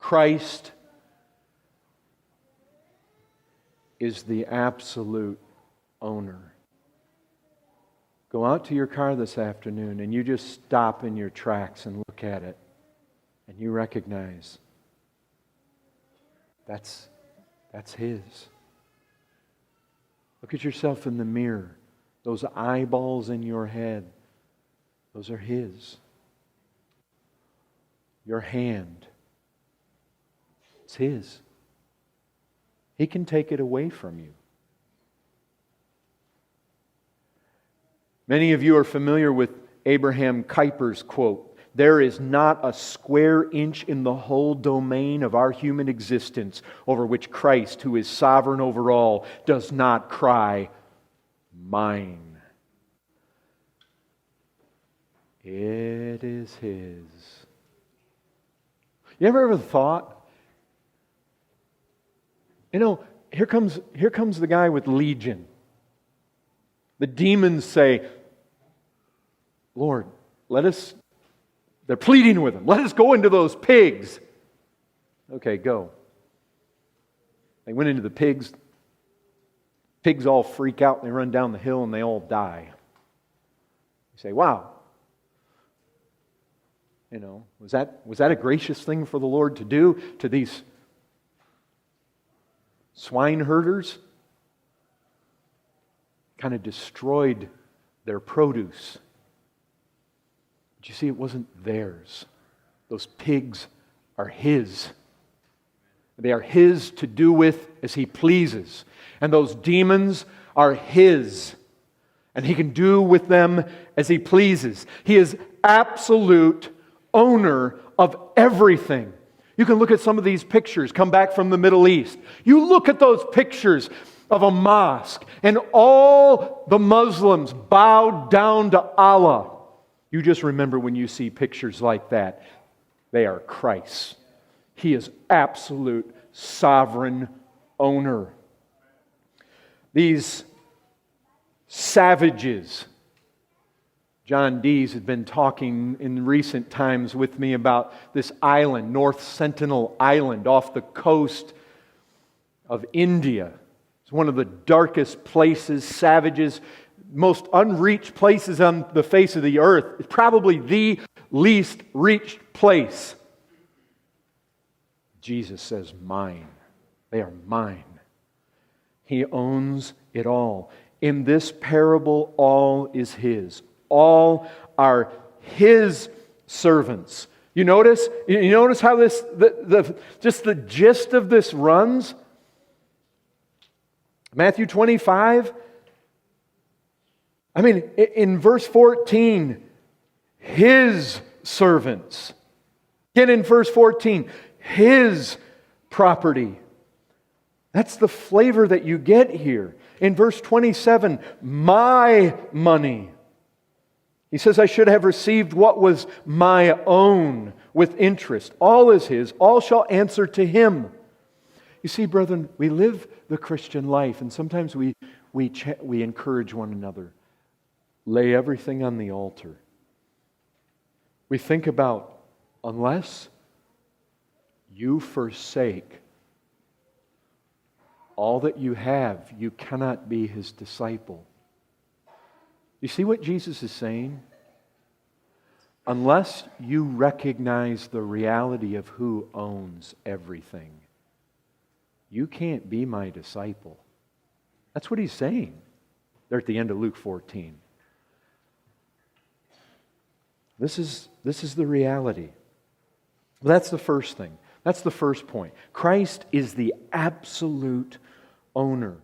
Christ is the absolute owner. Go out to your car this afternoon and you just stop in your tracks and look at it. And you recognize that's His. Look at yourself in the mirror. Those eyeballs in your head, those are His. Your hand, it's His. He can take it away from you. Many of you are familiar with Abraham Kuyper's quote, "There is not a square inch in the whole domain of our human existence over which Christ, who is sovereign over all, does not cry, 'Mine.'" It is His. You ever thought, here comes the guy with Legion. The demons say, "Lord, they're pleading with him. Let us go into those pigs." Okay, go. They went into the pigs. Pigs all freak out. They run down the hill and they all die. You say, wow. Was that a gracious thing for the Lord to do to these swine herders? Kind of destroyed their produce. But you see, it wasn't theirs. Those pigs are His. They are His to do with as He pleases. And those demons are His. And He can do with them as He pleases. He is absolute owner of everything. You can look at some of these pictures, come back from the Middle East. You look at those pictures of a mosque, and all the Muslims bowed down to Allah. You just remember when you see pictures like that, they are Christ's. He is absolute sovereign owner. These savages, John Dees had been talking in recent times with me about this island, North Sentinel Island, off the coast of India. It's one of the darkest places, savages, most unreached places on the face of the earth. It's probably the least reached place. Jesus says, "Mine." They are mine. He owns it all. In this parable, all is His. All are His servants. You notice how this just the gist of this runs? Matthew 25. In verse 14, His servants. Again in verse 14, His property. That's the flavor that you get here. In verse 27, my money. He says, I should have received what was my own with interest. All is His. All shall answer to Him. You see, brethren, we live the Christian life, and sometimes we encourage one another. Lay everything on the altar. We think about, unless you forsake all that you have, you cannot be His disciple. You see what Jesus is saying? Unless you recognize the reality of who owns everything, you can't be my disciple. That's what He's saying there at the end of Luke 14. This is the reality. That's the first thing. That's the first point. Christ is the absolute owner.